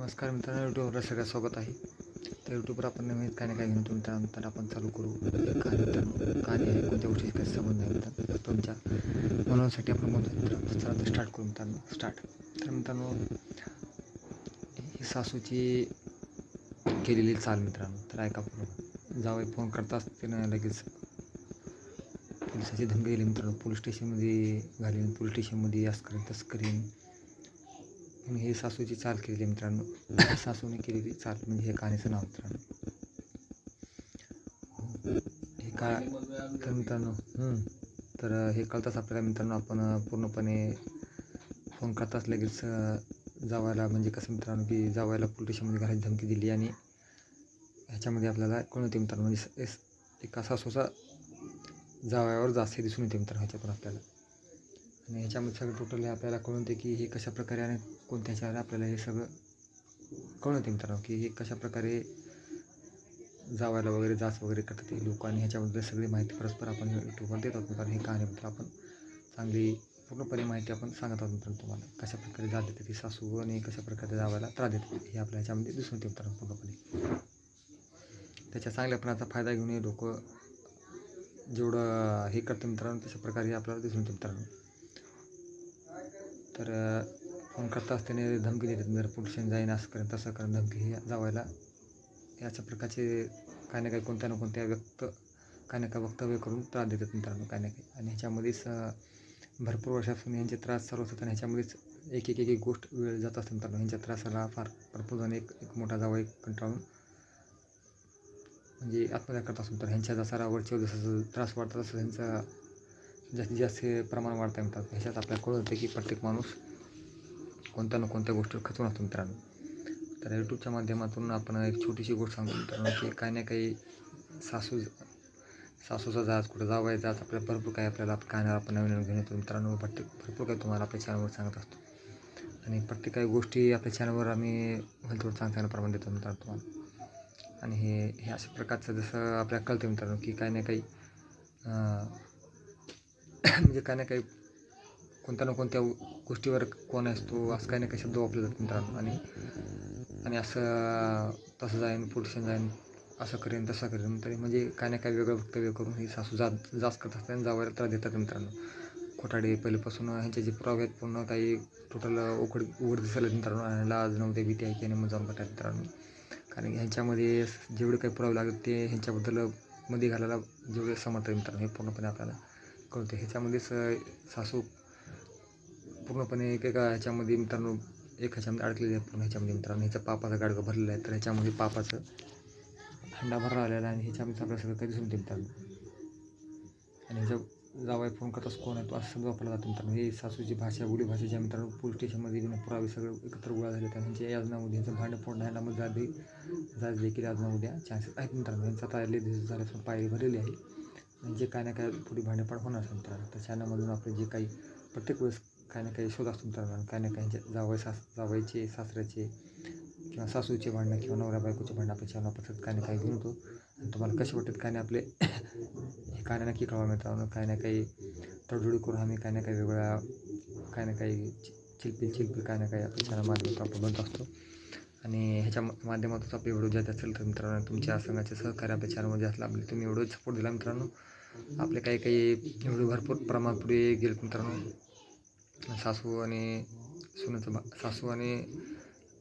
नमस्कार मित्रांनो, यूट्यूबवर सगळ्यात स्वागत आहे. तर यूट्यूबवर आपण नवीन काही ना काही घेऊन मित्रांनो तर आपण चालू करू. कहाणी मित्रांनो, कहाणी आहे कोणत्या गोष्टीची काही संबंध नाही मित्रांनो, तुमच्या मनोसाठी आपण बोलतो मित्रांनो. तर चला तर स्टार्ट करू मित्रांनो. स्टार्ट. तर मित्रांनो, ही सासूची केलेली चाल मित्रांनो. तर ऐका पूर्ण. जावई फोन करताच त्यानं लगेच पोलिसाची धमकी दिली मित्रांनो. पोलीस स्टेशनमध्ये घालीन, पोलीस स्टेशनमध्ये असं करीन तसं करीन. आणि हे सासूची चाल केलेली मित्रांनो. सासूने केलेली चाल म्हणजे हे कहाणीचं नाव मित्रांनो. हे का तर मित्रांनो तर हे कळताच आपल्याला मित्रांनो आपण पूर्णपणे फोन करताच लगेच जावायला म्हणजे कसं मित्रांनो की जावायला पोलीस स्टेशनमध्ये घालायची धमकी दिली. आणि ह्याच्यामध्ये आपल्याला कळून येते मित्रांनो म्हणजे एका सासूचा जावयावर जास्त दिसून येते मित्रांनो ह्याच्यातून आपल्याला. आणि ह्याच्यामध्ये सगळं टोटल आपल्याला कळून येते की हे कशाप्रकारे आणि कोणत्या ह्याच्यावर आपल्याला हे सगळं कळून येते मित्रांनो की हे कशाप्रकारे जावायला वगैरे जाच वगैरे करतात ते लोक. आणि ह्याच्याबद्दल सगळी माहिती परस्पर आपण यूट्यूबवर देत आहोत मित्रांनो. हे कहाणीबद्दल आपण चांगली पूर्णपणे माहिती आपण सांगत आहोत मित्रांनो तुम्हाला. कशाप्रकारे जात देते ती सासू आणि कशाप्रकारे जावायला त्रास देते हे आपल्या ह्याच्यामध्ये दिसून येते मित्रांनो पूर्णपणे. त्याच्या चांगल्यापणाचा फायदा घेऊन हे लोक जेवढं हे करते मित्रांनो तशा प्रकारे आपल्याला दिसून येते मित्रांनो. तर फोन करता असताना धमकी देतात, जर पुरुषांनी जाईन असं करेन तसं करेन धमकी हे जावायला. याच्या प्रकारचे काही ना काही कोणत्या ना कोणत्या काही ना काही वक्तव्य करून त्रास देतात मित्रांनो काही ना काही. आणि ह्याच्यामध्येच भरपूर वर्षापासून यांचे त्रास चालू असतात. आणि ह्याच्यामध्येच एक एक एक गोष्ट वेळ जात असते मित्रांनो. ह्यांच्या त्रासाला फार भरपूर जण एक मोठा जावई कंटाळून म्हणजे आत्महत्या करत असतो. तर ह्यांच्या जसा वरच्यावर जसं त्रास वाढतात तसं ह्यांचा जास्तीत जास्त प्रमाण वाढता मित्रांनो. ह्याच्यात आपल्याला कळून येते की प्रत्येक माणूस कोणत्या ना कोणत्या गोष्टीवर खचून असतो मित्रांनो. तर यूट्यूबच्या माध्यमातून आपण एक छोटीशी गोष्ट सांगतो मित्रांनो की काही ना काही सासूचा जाच कुठं जावायचा जाच आपल्याला भरपूर काही आपल्याला कहाण्या आपण नवीन नवीन घेऊन येतो मित्रांनो. भरपूर काही तुम्हाला आपल्या चॅनलवर सांगत असतो. आणि प्रत्येक काही गोष्टी आपल्या चॅनलवर आम्ही थोडं चांगल्या प्रमाण देतो मित्रांनो तुम्हाला. आणि हे अशा प्रकारचं जसं आपल्याला कळतं मित्रांनो की काही ना काही म्हणजे काही ना काही कोणत्या ना कोणत्या गोष्टीवर कोण असतो असं काही ना काही शब्द वापरले जातात मित्रांनो. आणि असं तसं जाईन पोलिसांनी जाईन असं करेन तसं करेन तरी म्हणजे काही ना काही वेगळं वक्तव्य करून ही सासू जास्त करत असतात आणि जावायला त्रास देतात मित्रांनो. खोटाडे पहिल्यापासून ह्यांचे जे पुरावे आहेत पूर्ण काही टोटल उघड दिसायला मित्रांनो. आणि लाज नव्हते भीती आहे की मग जाऊन बघतात मित्रांनो. कारण की ह्यांच्यामध्ये जेवढे काही पुरावे लागतात ते ह्यांच्याबद्दल मध्ये घालायला जेवढे समर्थ आहे मित्रांनो हे पूर्णपणे आपल्याला कळते. ह्याच्यामध्येच सासू पूर्णपणे एका ह्याच्यामध्ये मित्रांनो ह्याच्यामध्ये अडकलेले आहे पूर्ण ह्याच्यामध्ये मित्रांनो. ह्याच्या पापाचा गाडगा भरलेला आहे. तर ह्याच्यामध्ये पापाचं हंडा भरला आलेला आहे. आणि ह्याच्यामध्ये आपल्याला सगळं काही दिसून येते मित्रांनो. आणि ह्याच्या जावाई फोन करताच कोण आहे तो असं समजा वापरला जातो मित्रांनो. हे सासूची भाषा बोली भाषेच्या मित्रांनो पोलीस स्टेशनमध्ये पुरावे सगळं एकत्र गोळा झाले. तर ह्यांच्या याजनामध्ये ह्यांचं भांडं फोडण्याला मग जाज देखील याजना उद्या चान्सेस आहेत मित्रांनो. ह्यांचा आता दिवस झाल्यापासून पायरी भरलेली आहे. म्हणजे काय ना काय पुढे भांडेपाड होणार असं मित्रांनो. तर चॅनलमधून आपले जे काही प्रत्येक वेळेस काही ना काही शोध असतो मित्रांनो. काही ना काही जावयाचे सासऱ्याचे किंवा सासूचे भांडणं किंवा नवऱ्या बायकोचे भांडणं आपल्या चॅनल आपण काही ना काही घेऊन येतो. आणि तुम्हाला कसे वाटतात काय नाही आपले हे काय नक्की कळवा मित्रांनो. काही ना काही तडजोडी करून आम्ही काही ना काही वेगळ्या काही ना काही चिलपिल काही ना काही आपल्या चॅनल माध्यमातून आपण बनत असतो. आणि ह्याच्या माध्यमातून आपले व्हिडिओ ज्यात असेल तर मित्रांनो तुमच्या संघाचे सहकार्य आपल्या चॅनलमध्ये असलं आपले तुम्ही व्हिडिओ सपोर्ट दिला मित्रांनो. आपले काही व्हिडिओ भरपूर प्रमाणात पुढे गेले मित्रांनो. सासू आणि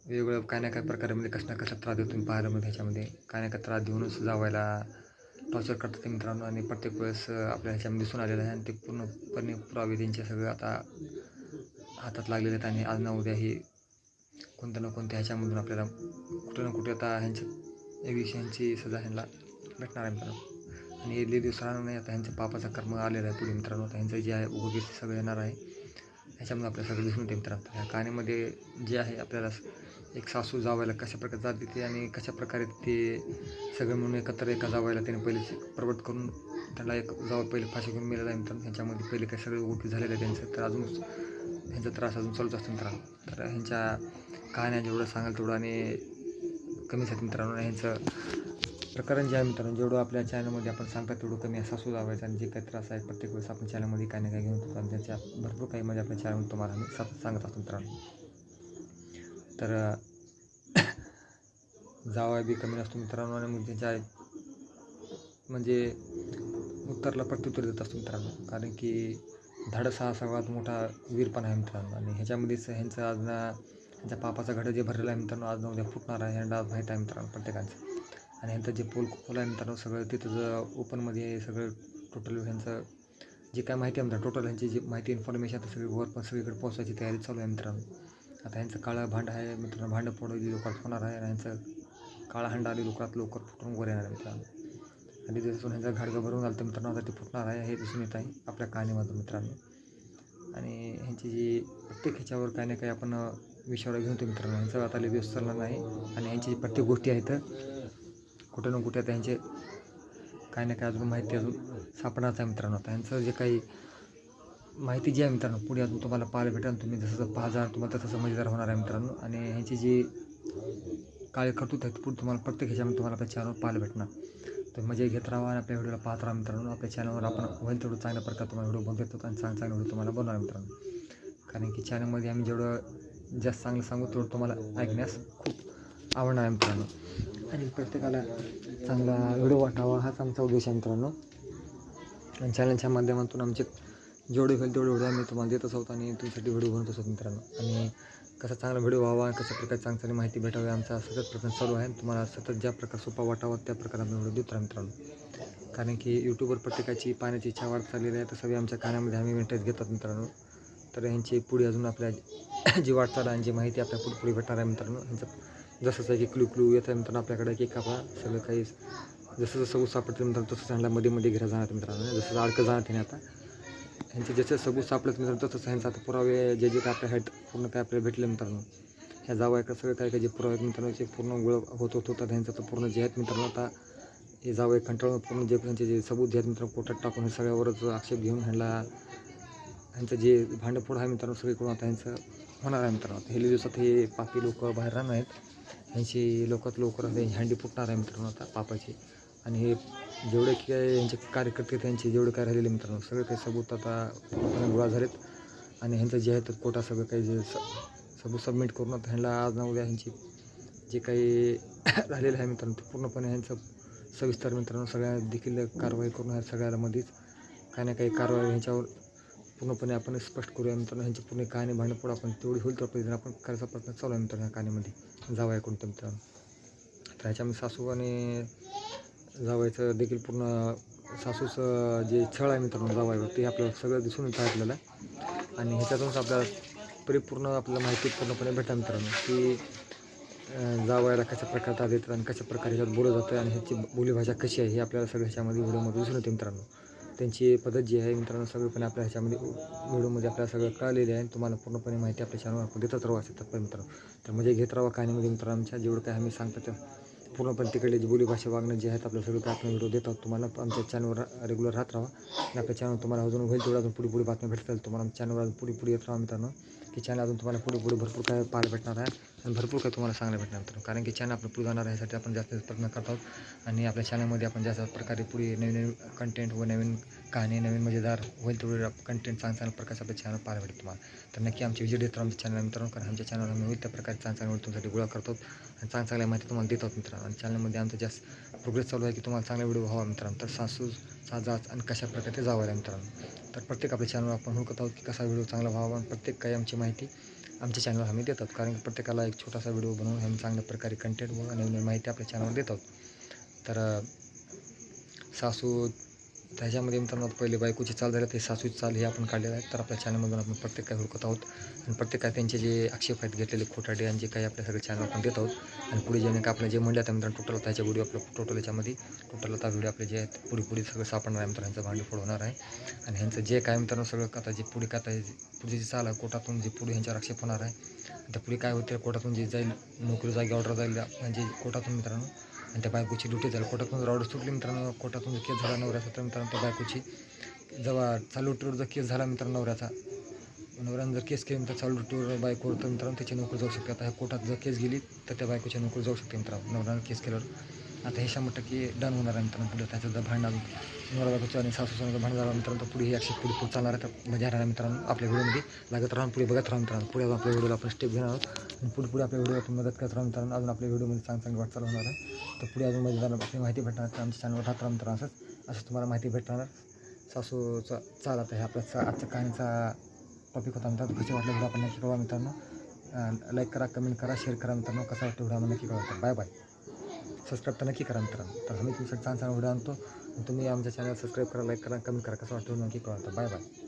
वेगवेगळ्या काही ना काही प्रकारे म्हणजे कसं ना कसं त्रास देतो तुम्ही पाहायला मध्ये ह्याच्यामध्ये काही ना काही त्रास देऊनच जावायला टॉर्चर करतात ते मित्रांनो. आणि प्रत्येक वेळेस आपल्या ह्याच्यामध्ये दिसून आलेलं आहे. आणि ते पूर्णपणे पुरावे त्यांचे सगळं आता हातात लागलेले आहेत. आणि आज ना उद्या हे कोणत्या ना कोणत्या ह्याच्यामधून आपल्याला कुठे ना कुठे आता ह्यांच्या विषयांची सजा ह्यांना भेटणार आहे मित्रांनो. आणि हे दिवस राहणार नाही आता ह्यांच्या पापाचा कर्म आलेला आहे पुढे मित्रांनो. आता ह्यांचं जे आहे उगवगीस सगळं येणार आहे. ह्याच्यामध्ये आपल्याला सगळं दिसून येते मित्रांनो. ह्या कहाणीमध्ये जे आहे आपल्याला एक सासू जावायला कशाप्रकारे जात देते आणि कशाप्रकारे ते सगळं म्हणून एकत्र एका जावायला त्याने पहिले प्रवट करून त्याला एक जावं पहिले फाशी घेऊन मिळाला आहे मित्रांनो. ह्याच्यामध्ये पहिले काही सगळे गोष्टी झालेलं आहे त्यांचं. तर अजून ह्यांचा त्रास अजून चालूच असतो मित्रांनो. तर ह्यांच्या कहाण्या जेवढं सांगाल तेवढं आणि कमीच आहेत मित्रांनो. ह्यांचं प्रकरण जे आहे मित्रांनो जेवढं आपल्या चॅनलमध्ये आपण सांगतात तेवढं कमी आहे सासू जावायचं. आणि जे काही त्रास आहे प्रत्येक वेळेस आपण चॅनलमध्ये काही ना काही घेऊन येतो. आणि त्याच्या भरपूर काही म्हणजे आपल्या चॅनलमध्ये तुम्हाला आम्ही सांगत असतो मित्रांनो. तर जावया बी कमी नसतो मित्रांनो आणि मग त्यांच्या म्हणजे उत्तरला प्रत्युत्तर देत असतो मित्रांनो. कारण की धाडस हा सर्वात मोठा वीरपणा आहे मित्रांनो. आणि ह्याच्यामध्येच ह्यांचं आज ना ह्यांच्या पापाचा घडा जे भरलेला आहे मित्रांनो, आज ना उद्या फुटणार आहे ह्यांना माहीत आहे मित्रांनो प्रत्येकाचं. आणि ह्यांचं जे पोल आहे मित्रांनो सगळं तिथं ओपनमध्ये सगळं टोटल ह्यांचं जे काय माहिती आहे मित्रांनो, टोटल ह्यांची जी माहिती इन्फॉर्मेशन आता सगळी वर पण सगळीकडे पोहोचायची तयारी चालू आहे मित्रांनो. आता ह्यांचं काळं भांड आहे मित्रांनो, भांडं फोडून लवकरात होणार आहे आणि ह्यांचं काळा हंडा आली लवकर फुटून वर येणार आहे मित्रांनो. आणि दिसून ह्यांचा घाडगा भरून आलं तर मित्रांनो आता ते फुटणार आहे हे दिसून येत आहे आपल्या कहाणीमधून मित्रांनो. आणि ह्यांची जी प्रत्येक ह्याच्यावर काही ना काही आपण विषयावर घेऊन येतो मित्रांनो. ह्यांचं आता लय दिवस चालणार नाही आणि ह्यांची जी प्रत्येक गोष्टी आहेत कुठे ना कुठे आता ह्यांचे काही ना काही अजून माहिती अजून सापडणारच आहे मित्रांनो. आता ह्यांचं जे काही माहिती जी आहे मित्रांनो पुढे अजून तुम्हाला पाहायला भेटेल. तुम्ही जसं पाहणार तुम्हाला तसं मजेदार होणार आहे मित्रांनो. आणि ह्यांची जी काय कर्तृत्व आहेत पुढे तुम्हाला प्रत्येक ह्याच्यामध्ये तुम्हाला आपल्या चॅनलवर पाहायला भेटणार. तर मजा घेत राहा आणि आपल्या व्हिडिओला पाहत राहा मित्रांनो. आपल्या चॅनलवर आपण होईल तेवढं चांगल्या प्रकारे तुम्हाला व्हिडिओ बनवत येतो आणि चांगले व्हिडिओ तुम्हाला बनवणार मित्रांनो. कारण की चॅनलमध्ये आम्ही जेवढं जास्त चांगलं सांगू तेवढं तुम्हाला ऐकण्यास खूप आवडणार आहे मित्रांनो. आणि प्रत्येकाला चांगला व्हिडिओ वाटावा हाच आमचा उद्देश आहे मित्रांनो. आणि चॅनलच्या माध्यमातून आमचे जेवढे होईल तेवढे व्हिडिओ आम्ही तुम्हाला देतच आहोत आणि तुमच्यासाठी व्हिडिओ बनवत असतो मित्रांनो. आणि कसा चांगला व्हिडिओ व्हावा, कशा प्रकारे चांगली माहिती भेटावी आमचा सतत प्रयत्न चालू आहे. तुम्हाला सतत ज्या प्रकारे सोपा वाटावा त्या प्रकारे आम्ही व्हिडिओ देतो मित्रांनो. कारण की यूट्यूबवर प्रत्येकाची पाहण्याची इच्छा वाढत चाललेली आहे, तसं आमच्या कानामध्ये आम्ही इंटरेस्ट घेतात मित्रांनो. तर ह्यांची पुढे अजून आपल्या जी वाटचाल आणि जी माहिती आपल्या पुढे भेटणार आहे मित्रांनो. ह्यांचं जसं आहे की क्लू येत आहे मित्रांनो आपल्याकडे की आपला सगळं काही जसं सबूत सापडतं मित्रांनो तसं ह्यांना मध्ये घेरा जाणार मित्रांनो. जसं अडकं जाणार त्याने आता ह्यांचे जसे सबूत सापडत मित्रांनो तसंच ह्यांचं आता पुरावे जे काय आपल्या आहेत पूर्ण काय आपल्याला भेटले मित्रांनो. ह्या जावयाकडे सगळं काय जे पुरावे मित्रांनो जे पूर्ण गोळ होत ह्यांचं तर पूर्ण जे आहेत मित्रांनो. आता हे जावया कंटाळून पूर्ण जे त्यांचे जे सबूत जे आहेत मित्रांनो पोटात टाकून हे सगळ्यावरच आक्षेप घेऊन ह्यांचं जे भांडफोड आहे मित्रांनो सगळीकडून आता ह्यांचं होणार आहे मित्रांनो. हे दिवसात हे पापी लोक बाहेर राहणार आहेत. ह्यांची लवकर हँडी फुटणार आहे मित्रांनो आता पापाची. आणि हे जेवढे काय यांचे कार्यकर्ते त्यांचे जेवढे काय राहिलेले मित्रांनो सगळे काही सबूत आता पूर्णपणे गोळा झालेत. आणि ह्यांचं जे आहे तर कोर्टात सगळं काही जे सबूत सबमिट करून आता ह्यांना आज ना उद्या ह्यांची जे काही राहिलेलं आहे मित्रांनो ते पूर्णपणे ह्यांचं सविस्तर मित्रांनो सगळ्या देखील कारवाई करून ह्या सगळ्याला मध्येच काही ना काही कारवाई ह्यांच्यावर पूर्णपणे आपण स्पष्ट करूया मित्रांनो. ह्यांची पूर्ण कहाणी भांडफोड आपण तेवढी होईल त्या पद्धतीने आपण करायचा प्रयत्न चालू आहे मित्रांनो ह्या कहाणीमध्ये जावयाकडून तर मित्रांनो. तर ह्याच्यामध्ये सासू आणि जावयाचं देखील पूर्ण सासूचं जे छळ आहे मित्रांनो जावयावर ते आपल्याला सगळं दिसून येतं आपल्याला. आणि ह्याच्यातूनच आपल्याला परिपूर्ण आपल्याला माहिती पूर्णपणे भेटते मित्रांनो की जावयाला कशा प्रकारे तार देतात आणि कशा प्रकारे ह्याच्यात बोललं जातं आणि ह्याची बोलीभाषा कशी आहे हे आपल्याला सगळं ह्याच्यामध्ये व्हिडिओमध्ये दिसून येते मित्रांनो. त्यांची पद्धत जी आहे मित्रांनो सगळीपणे आपल्या ह्याच्यामध्ये व्हिडिओमध्ये आपल्याला सगळं कळलेलं आहे. तुम्हाला पूर्णपणे माहिती आपल्या चॅनलवर आपण देतच राहू असं तत्पर मित्रांनो. तर म्हणजे घेत राहा कहाणीमध्ये मित्रांनो आमच्या जेवढं काय आम्ही सांगतो ते पूर्णपणे तिकडले जी बोलीभाषा वागणं जे आहेत आपल्या सगळं काय आपण व्हिडिओ देत आहोत. तुम्हाला आमच्या चॅनलवर रेग्युलर राहत राहा आणि आपल्या चॅनल तुम्हाला अजून होईल तेवढं अजून पुढे बातम्या भेटतील तुम्हाला आमच्या चॅनलवर अजून पुढे येत राहा मित्रांनो. की चॅनल अजून तुम्हाला पुढे भरपूर काय पाहायला भेटणार आहे आणि भरपूर काय तुम्हाला सांगायला भेटणार मित्रांनो. कारण की चॅनल आपलं पुढे जाणार आहे यासाठी आपण जास्त प्रयत्न करत आहोत. आणि आपल्या चॅनलमध्ये आपण जास्त प्रकारे पुढे नवीन कंटेंट व नवीन कहाणी नवीन मजेदार होईल तेवढे कंटेंट चांगल्या प्रकारचं आपल्या चॅनल पाहायला भेटेल तुम्हाला. तर नक्की आमची विजिट देत राहा आमच्या चॅनल मित्रांनो. कारण आमच्या चॅनलवर आम्ही होईल त्या प्रकारे चांगल्या तुमच्यासाठी गोळा करतो आणि चांगल्या माहिती तुम्हाला देत आहोत मित्रांनो. आणि चॅनलमध्ये आमचं जास्त प्रोग्रेस चालू आहे की तुम्हाला चांगला व्हिडिओ व्हावा मित्रांनो. तर सासू साजाच आणि कशा प्रकारे ते जावं मित्रांनो. तर प्रत्येक आपल्या चॅनलवर आपण हुडकत आहोत की कसा व्हिडिओ चांगला व्हावा आणि प्रत्येक काही आमची माहिती आमच्या चॅनलवर आम्ही देतात. कारण की प्रत्येकाला एक छोटासा व्हिडिओ बनवून आम्ही चांगल्या प्रकारे कंटेंट व नवीन माहिती आपल्या चॅनलवर देतात. तर सासू त्याच्यामध्ये मित्रांनो पहिले बायकोची चाल झाली ते सासूची चाल हे आपण काढलेलं आहे. तर आपल्या चॅनलमधून आपण प्रत्येक काही हुडकत आहोत आणि प्रत्येक काय त्यांचे जे आक्षेप आहेत घेतलेले खोटाडे आणि जे काही आपल्या सगळे चॅनल आपण देत आहोत. आणि पुढे जे काय आपल्या जे म्हणले आता मित्रांनो टोटल त्याच्या व्हिडिओ आपलं टोटल याच्यामध्ये टोटल आता व्हिडिओ आपले जे आहेत पुढे सगळं सापडणार आहे मित्रांनो. ह्यांचं भांडफोड होणार आहे आणि ह्यांचं जे काय मित्रांनो सगळं आता जे पुढे काय पुढे जे चाल आहे कोर्टातून जे पुढे ह्यांच्यावर आक्षेप होणार आहे. त्या पुढे काय होते कोर्टातून जे जाईल नोकरी जागी ऑर्डर जाईल म्हणजे कोर्टातून मित्रांनो. आणि त्या बायकोची ड्युटी झाली कोर्टातून जर ऑर्डर सुटली मित्रांनो कोर्टातून जर केस झाला नवऱ्याचा तर मित्रांनो त्या बायकोची जेव्हा चालू ड्युटीवर जर केस झाला मित्रांनो नवऱ्यानं जर केस केली तर चालू ड्युटीवर बायकोवर तर मित्रांनो त्याची नोकरी जाऊ शकते. आता ह्या कोर्टात जर केस गेली तर त्या बायकोची नोकरी जाऊ शकते मित्रांनो नवऱ्यानं केस केल्यावर. आता हे 100% डन होणार आहे मित्रांनो. पुढे त्याचं जर भांडण अजून नवरा बायकोचं आणि सासू सुनेचं भांडण झालं मित्रांनो, तर पुढे हे ॲक्शन पुढे चालणार आहे. तर मजा राहणार मित्रांनो. आपल्या व्हिडिओमध्ये लागत राहून पुढे बघत राहा मित्रांनो. पुढे आपल्या व्हिडिओला आपण स्टेप घेणार आहोत आणि पुढे आपल्या व्हिडिओला आपण मदत करत राहा मित्रांनो. अजून आपल्या व्हिडिओमध्ये चांगली वाटचाल होणार आहे. तर पुढे अजून मजेदार आपली माहिती भेटणार तर आमच्या चॅनलवर राहत राहा मित्रांनो. असंच तुम्हाला माहिती भेटणार. सासूचा चाल आता हे आपल्या आजच्या कहाणीचा टॉपिक होता मित्रांनो. कसे वाटलं व्हिडिओ आपण नक्की कळवा मित्रांनो. लाईक करा, कमेंट करा, शेअर करा मित्रांनो. कसा वाटतं व्हिडिओ आपण नक्की कळवा. Bye bye. सबस्क्राईब तर नक्की करा मित्रांनो. तर आम्ही तुमच्यासाठी छान व्हिडिओ आणतो. तुम्ही आमच्या चॅनल सबस्क्राईब करा, लाईक करा, कमेंट करा. कसं वाटतं नक्की कळवा. Bye bye.